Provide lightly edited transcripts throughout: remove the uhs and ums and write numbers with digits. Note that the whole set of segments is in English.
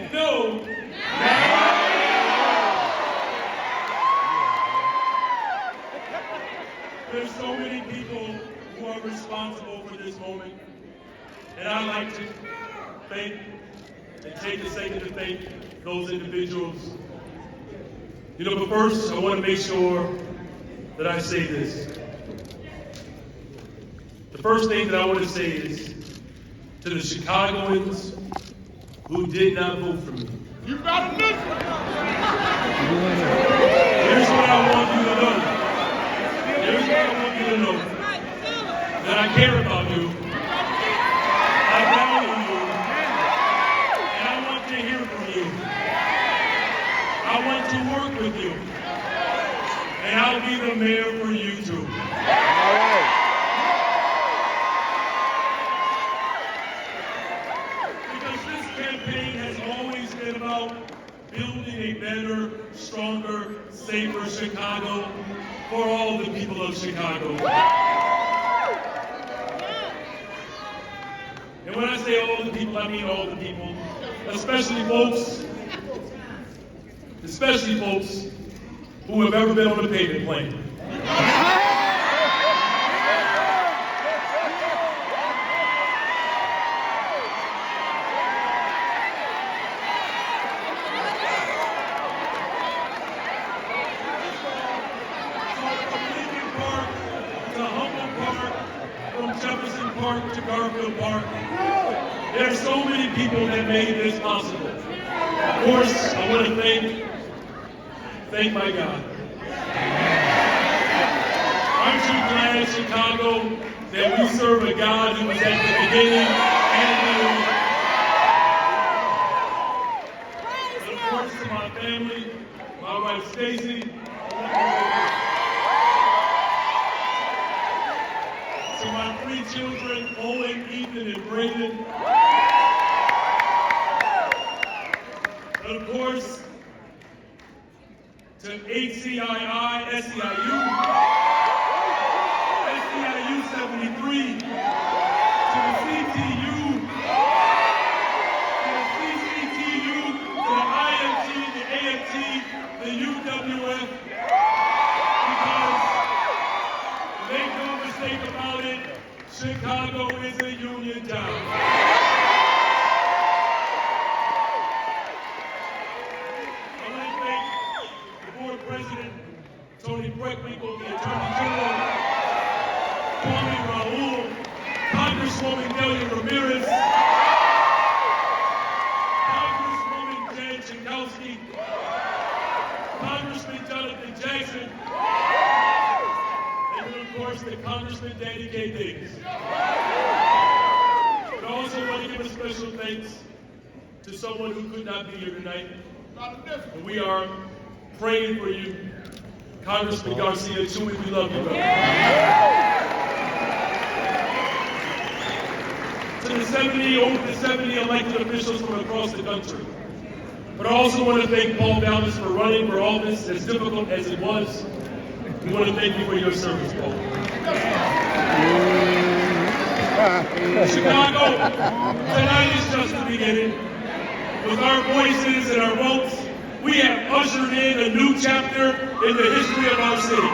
and no. There's so many people who are responsible for this moment, and I'd like to thank and take a second to thank those individuals. You know, but first, I want to make sure that I say this. The first thing that I want to say is to the Chicagoans who did not vote for me. You better listen. Here's what I want you to know. Here's what I want you to know. That I care about you. I value you. And I want to hear from you. I want to work with you. And I'll be the mayor for you too. All right. Because this campaign has always been about building a better, stronger, safer Chicago for all the people of Chicago. And when I say all the people, I mean all the people, especially folks who have ever been on a payment plan. Jefferson Park to Garfield Park. There are so many people that made this possible. Of course, I want to thank my God. Aren't you glad, Chicago, that we serve a God who was at the beginning and the end? And of course, to my family, my wife Stacy, to my 3 children, Owen, Ethan, and Braden. And of course, to HCII, SEIU, SEIU 73, to the CTU, to the CCTU, to the IMT, the AMT, the UWF, because make no mistake about it, Chicago is a union town. I want to thank the board president, Tony Breckwinkle, the attorney general, Kwame Raoul, Congresswoman Delia Ramirez, Congresswoman Jan Chakowski, Congressman Jonathan Jackson, and of course the Congressman Danny K. Davis. But I also want to give a special thanks to someone who could not be here tonight. And we are praying for you, Congressman Garcia Chewy. We love you, brother. To the over the 70 elected officials from across the country. But I also want to thank Paul Vallas for running for office, as difficult as it was. We want to thank you for your service, Paul. Chicago, tonight is just the beginning. With our voices and our votes, we have ushered in a new chapter in the history of our city.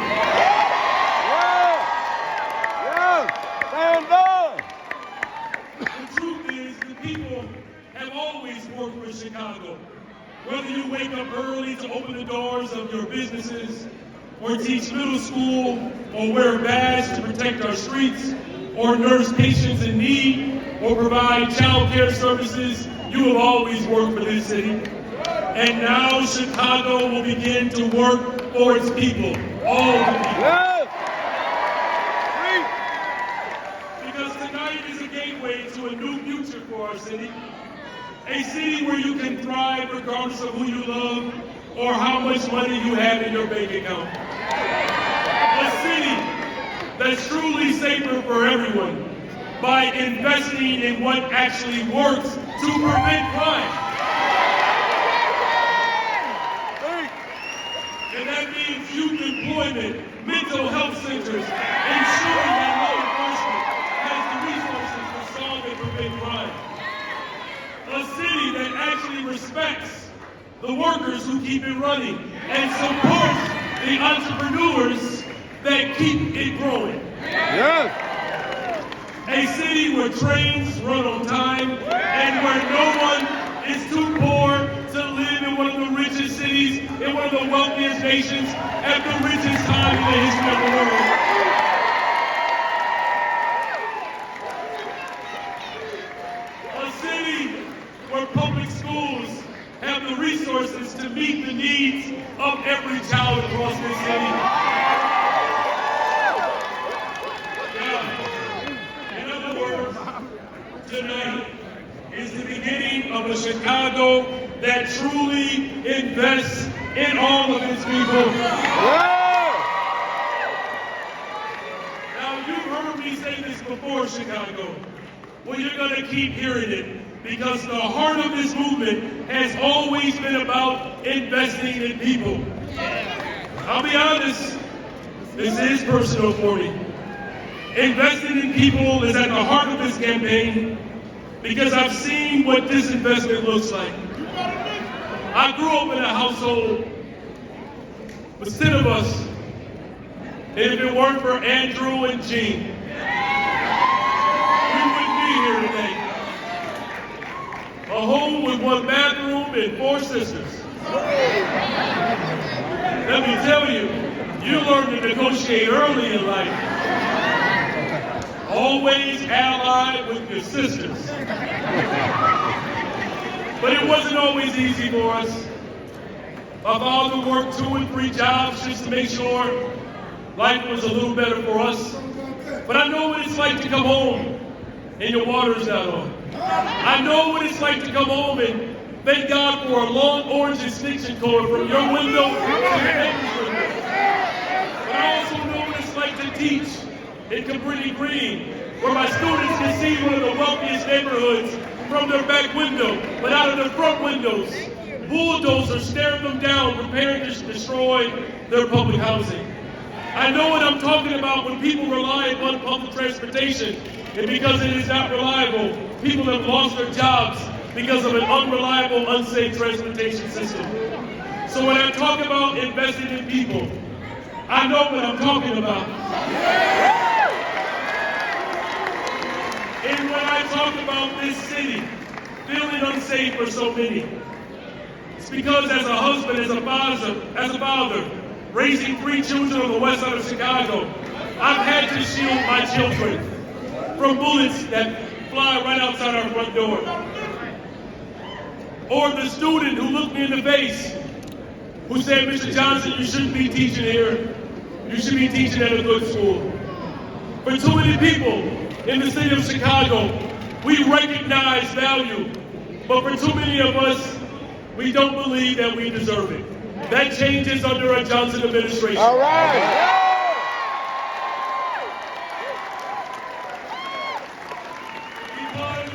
Stand up! The truth is, the people have always worked for Chicago. Whether you wake up early to open the doors of your businesses, or teach middle school, or wear a badge to protect our streets, or nurse patients in need, or provide child care services, you have always worked for this city. And now Chicago will begin to work for its people, all the people. Because tonight is a gateway to a new future for our city. A city where you can thrive regardless of who you love or how much money you have in your bank account. A city that's truly safer for everyone by investing in what actually works to prevent crime. And that means youth employment, mental health centers, ensuring that law enforcement has the resources to solve and prevent crime. A city that actually respects the workers who keep it running, and support the entrepreneurs that keep it growing. Yes. A city where trains run on time and where no one is too poor to live in one of the richest cities, in one of the wealthiest nations, at the richest time in the history of the world. A city where public schools have the resources to meet the needs of every child across this city. In other words, tonight is the beginning of a Chicago that truly invests in all of its people. Now, you've heard me say this before, Chicago. Well, you're going to keep hearing it because the heart of this movement has always been about investing in people. I'll be honest, this is personal for me. Investing in people is at the heart of this campaign because I've seen what this investment looks like. I grew up in a household with 10 of us, and if it weren't for Andrew and Jean, we wouldn't be here today. A home with 1 bathroom and 4 sisters. Let me tell you, you learn to negotiate early in life. Always allied with your sisters. But it wasn't always easy for us. My father worked 2 and 3 jobs just to make sure life was a little better for us. But I know what it's like to come home and your water's not on. I know what it's like to come home and thank God for a long orange extension cord from your window to your neighbor's window. But I also know what it's like to teach in Cabrini Green, where my students can see one of the wealthiest neighborhoods from their back window, but out of their front windows, bulldozers staring them down, preparing to destroy their public housing. I know what I'm talking about when people rely upon public transportation, and because it is not reliable, people have lost their jobs because of an unreliable, unsafe transportation system. So when I talk about investing in people, I know what I'm talking about. And when I talk about this city feeling unsafe for so many, it's because as a husband, as a father, raising 3 children on the west side of Chicago, I've had to shield my children from bullets that fly right outside our front door. Or the student who looked me in the face, who said, Mr. Johnson, you shouldn't be teaching here. You should be teaching at a good school. For too many people in the city of Chicago, we recognize value, but for too many of us, we don't believe that we deserve it. That changes under a Johnson administration. All right. Because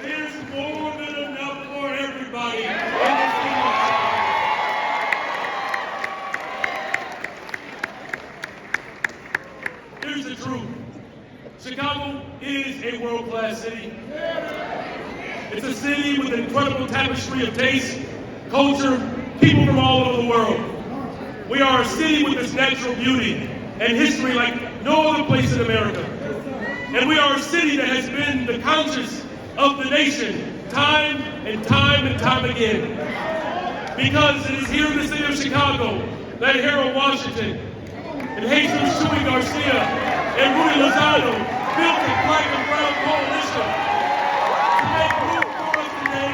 there's more than enough for everybody in the city of Chicago. Here's the truth. Chicago is a world-class city. It's a city with an incredible tapestry of taste, culture, people from all over the world. We are a city with its natural beauty and history like no other place in America. And we are a city that has been the conscience of the nation time and time and time again. Because it is here in the city of Chicago that Harold Washington and Jesus Shuey Garcia and Rudy Lozano built the Black and Brown Coalition to make room for us today.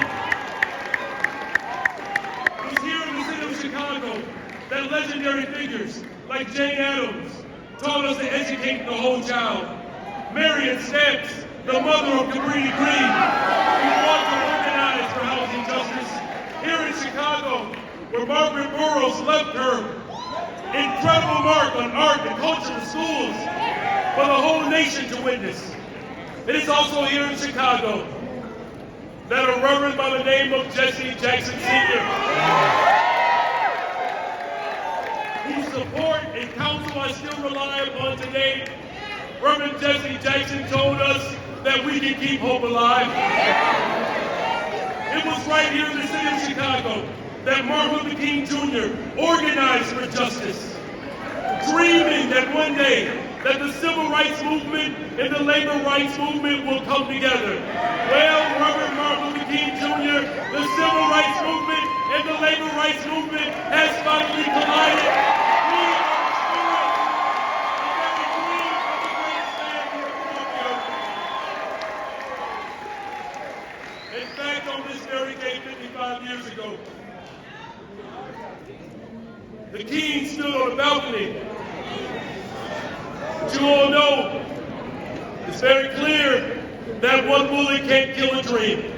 It was here in the city of Chicago that legendary figures like Jane Addams taught us to educate the whole child. Marion Stamps, the mother of Cabrini Green, who fought to organize for housing justice. Here in Chicago, where Margaret Burroughs left her incredible mark on art and culture in schools for the whole nation to witness. It is also here in Chicago that a reverend by the name of Jesse Jackson Sr., whose support and counsel I still rely upon today, Reverend Jesse Jackson told us that we can keep hope alive. It was right here in the city of Chicago that Martin Luther King Jr. organized for justice, dreaming that one day that the civil rights movement and the labor rights movement will come together. Well, Reverend Martin Luther King Jr., the civil rights movement and the labor rights movement has finally collided. We are in fact, on this very day 55 years ago, the King stood on a balcony. But you all know, it's very clear that one bullet can't kill a dream.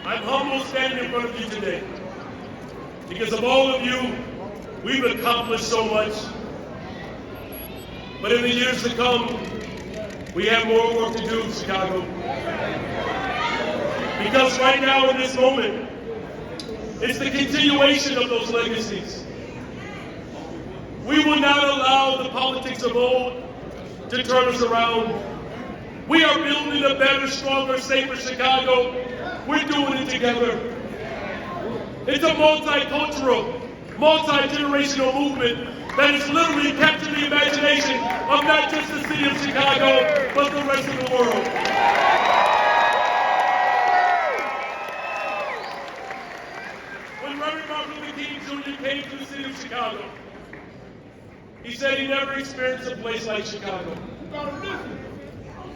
I'm humble standing in front of you today. Because of all of you, we've accomplished so much. But in the years to come, we have more work to do, Chicago. Because right now, in this moment, it's the continuation of those legacies. We will not allow the politics of old to turn us around. We are building a better, stronger, safer Chicago. We're doing it together. It's a multicultural, multi-generational movement that has literally captured the imagination of not just the city of Chicago, but the rest of the world. When Reverend Martin Luther King Jr. came to the city of Chicago, he said he never experienced a place like Chicago.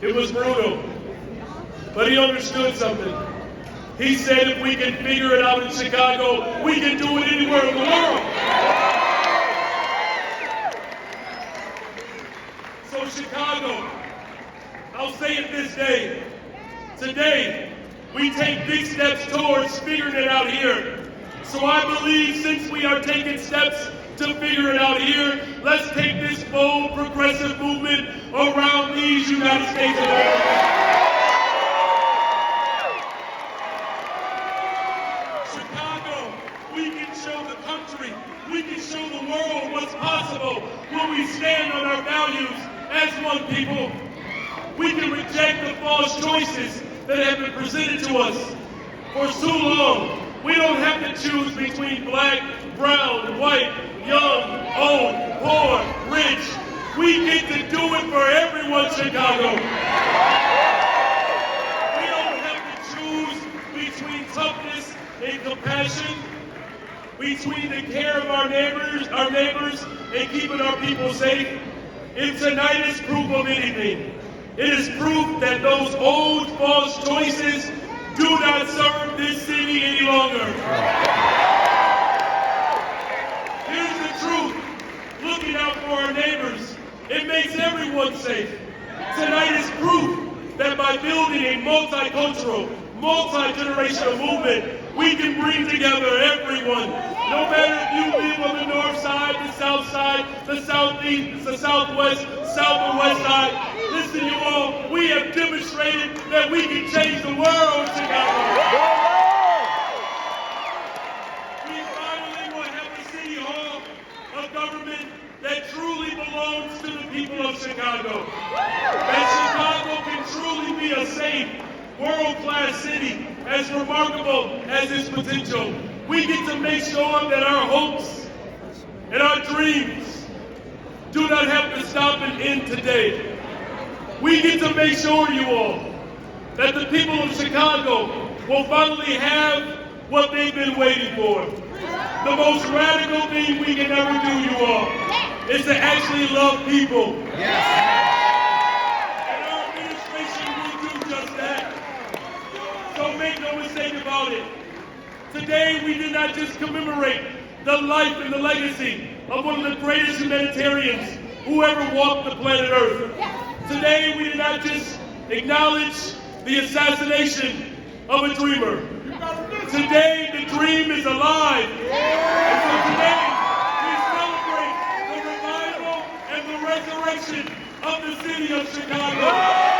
It was brutal, but he understood something. He said if we can figure it out in Chicago, we can do it anywhere in the world. So Chicago, I'll say it this day. Today, we take big steps towards figuring it out here. So I believe since we are taking steps to figure it out here, let's take this bold, progressive movement around these United States of America. Chicago, we can show the country, we can show the world what's possible when we stand on our values as one people. We can reject the false choices that have been presented to us for so long. We don't have to choose between black, brown, white, young, old, poor, rich. We get to do it for everyone, Chicago. We don't have to choose between toughness and compassion, between the care of our neighbors, and keeping our people safe. If tonight is proof of anything, it is proof that those old false choices do not serve this city any longer. Here's the truth. Looking out for our neighbors, it makes everyone safe. Tonight is proof that by building a multicultural, multi-generational movement, we can bring together everyone. No matter if you live on the north side, the south side, the southeast, the southwest, south and west side. Listen, you all, we have demonstrated that we can change the world, Chicago. We finally will have a city hall of government that truly belongs to the people of Chicago. That Chicago can truly be a safe, world-class city, as remarkable as its potential. We get to make sure that our hopes and our dreams do not have to stop and end today. We get to make sure, you all, that the people of Chicago will finally have what they've been waiting for. The most radical thing we can ever do, you all, is to actually love people. Yes. And our administration will do just that. So make no mistake about it. Today, we did not just commemorate the life and the legacy of one of the greatest humanitarians who ever walked the planet Earth. Today, we did not just acknowledge the assassination of a dreamer. Today, the dream is alive. And so today, we celebrate the revival and the resurrection of the city of Chicago.